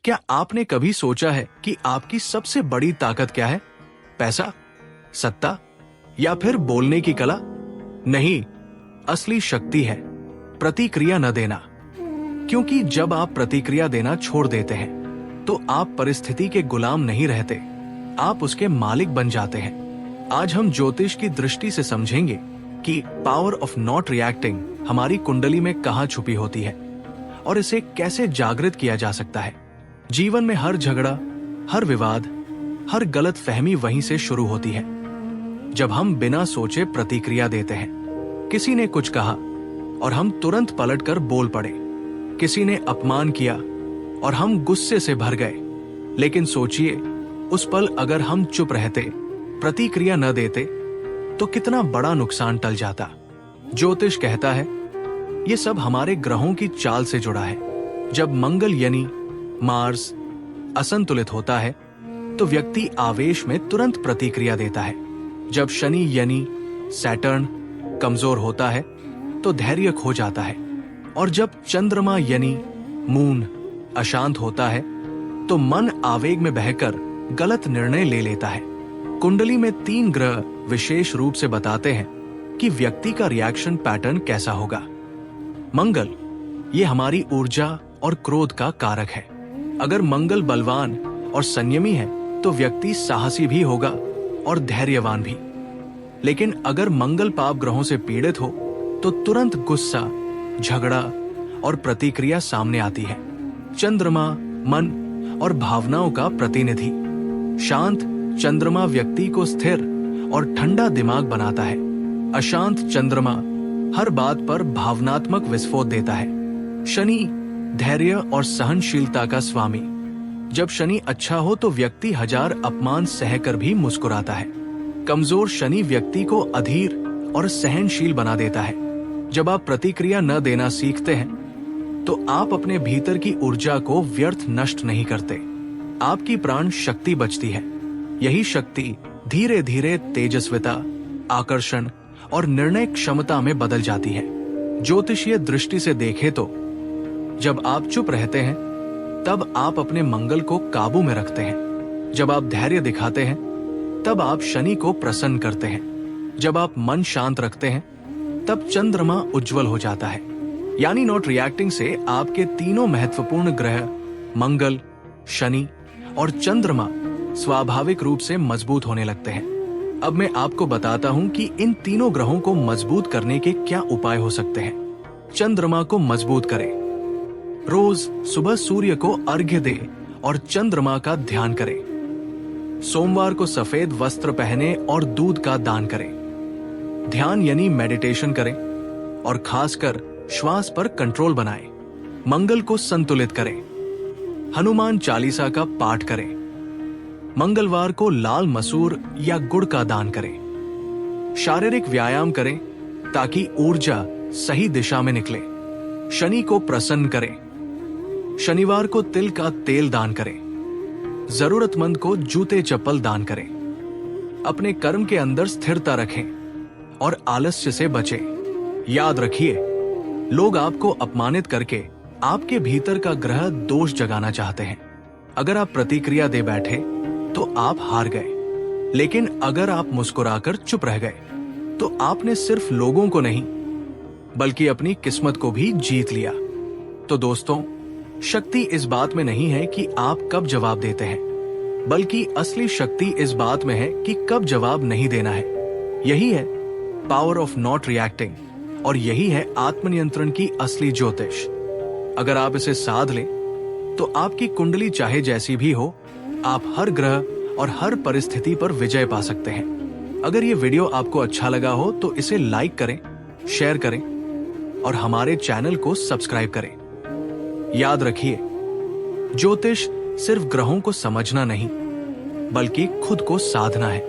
क्या आपने कभी सोचा है कि आपकी सबसे बड़ी ताकत क्या है? पैसा, सत्ता या फिर बोलने की कला? नहीं, असली शक्ति है प्रतिक्रिया न देना। क्योंकि जब आप प्रतिक्रिया देना छोड़ देते हैं तो आप परिस्थिति के गुलाम नहीं रहते, आप उसके मालिक बन जाते हैं। आज हम ज्योतिष की दृष्टि से समझेंगे कि पावर ऑफ नॉट रिएक्टिंग हमारी कुंडली में कहां छुपी होती है और इसे कैसे जागृत किया जा सकता है। जीवन में हर झगड़ा, हर विवाद, हर गलत फहमी वहीं से शुरू होती है, जब हम बिना सोचे प्रतिक्रिया देते हैं। किसी ने कुछ कहा और हम तुरंत पलटकर बोल पड़े। किसी ने अपमान किया और हम गुस्से से भर गए। लेकिन सोचिए, उस पल अगर हम चुप रहते, प्रतिक्रिया न देते, तो कितना बड़ा नुकसान टल जाता। ज्योतिष कहता है ये सब हमारे ग्रहों की चाल से जुड़ा है। जब मंगल यानी मार्स असंतुलित होता है तो व्यक्ति आवेश में तुरंत प्रतिक्रिया देता है। जब शनि यानी सैटर्न कमजोर होता है तो धैर्य खो जाता है। और जब चंद्रमा यानी मून अशांत होता है तो मन आवेग में बहकर गलत निर्णय ले लेता है। कुंडली में 3 ग्रह विशेष रूप से बताते हैं कि व्यक्ति का रिएक्शन पैटर्न कैसा होगा। मंगल, ये हमारी ऊर्जा और क्रोध का कारक है। अगर मंगल बलवान और संयमी है तो व्यक्ति साहसी भी होगा और धैर्यवान भी। लेकिन अगर मंगल पाप ग्रहों से पीड़ित हो तो तुरंत गुस्सा, झगड़ा और प्रतिक्रिया सामने आती है। चंद्रमा मन और भावनाओं का प्रतिनिधि। शांत चंद्रमा व्यक्ति को स्थिर और ठंडा दिमाग बनाता है। अशांत चंद्रमा हर बात पर भावनात्मक विस्फोट देता है। शनि धैर्य और सहनशीलता का स्वामी। जब शनि अच्छा हो तो व्यक्ति 1000 अपमान सहकर भी मुस्कुराता है। कमजोर शनि व्यक्ति को अधीर और सहनशील बना देता है। जब आप प्रतिक्रिया न देना सीखते हैं तो आप अपने भीतर की ऊर्जा को व्यर्थ नष्ट नहीं करते, आपकी प्राण शक्ति बचती है। यही शक्ति धीरे धीरे तेजस्विता, आकर्षण और निर्णय क्षमता में बदल जाती है। ज्योतिषीय दृष्टि से देखें तो जब आप चुप रहते हैं तब आप अपने मंगल को काबू में रखते हैं। जब आप धैर्य दिखाते हैं तब आप शनि को प्रसन्न करते हैं। जब आप मन शांत रखते हैं तब चंद्रमा उज्जवल हो जाता है। यानी नॉट रिएक्टिंग से आपके तीनों महत्वपूर्ण ग्रह मंगल, शनि और चंद्रमा स्वाभाविक रूप से मजबूत होने लगते हैं। अब मैं आपको बताता हूं कि इन तीनों ग्रहों को मजबूत करने के क्या उपाय हो सकते हैं। चंद्रमा को मजबूत करें। रोज सुबह सूर्य को अर्घ्य दे और चंद्रमा का ध्यान करें। सोमवार को सफेद वस्त्र पहने और दूध का दान करें। ध्यान यानी मेडिटेशन करें और खासकर श्वास पर कंट्रोल बनाएं। मंगल को संतुलित करें। हनुमान चालीसा का पाठ करें। मंगलवार को लाल मसूर या गुड़ का दान करें। शारीरिक व्यायाम करें ताकि ऊर्जा सही दिशा में निकले। शनि को प्रसन्न करें। शनिवार को तिल का तेल दान करें। जरूरतमंद को जूते चप्पल दान करें। अपने कर्म के अंदर स्थिरता रखें और आलस्य से बचें। याद रखिए, लोग आपको अपमानित करके आपके भीतर का ग्रह दोष जगाना चाहते हैं। अगर आप प्रतिक्रिया दे बैठे तो आप हार गए, लेकिन अगर आप मुस्कुराकर चुप रह गए तो आपने सिर्फ लोगों को नहीं बल्कि अपनी किस्मत को भी जीत लिया। तो दोस्तों, शक्ति इस बात में नहीं है कि आप कब जवाब देते हैं, बल्कि असली शक्ति इस बात में है कि कब जवाब नहीं देना है। यही है पावर ऑफ नॉट रिएक्टिंग और यही है आत्मनियंत्रण की असली ज्योतिष। अगर आप इसे साध लें तो आपकी कुंडली चाहे जैसी भी हो, आप हर ग्रह और हर परिस्थिति पर विजय पा सकते हैं। अगर ये वीडियो आपको अच्छा लगा हो तो इसे लाइक करें, शेयर करें और हमारे चैनल को सब्सक्राइब करें। याद रखिए, ज्योतिष सिर्फ ग्रहों को समझना नहीं बल्कि खुद को साधना है।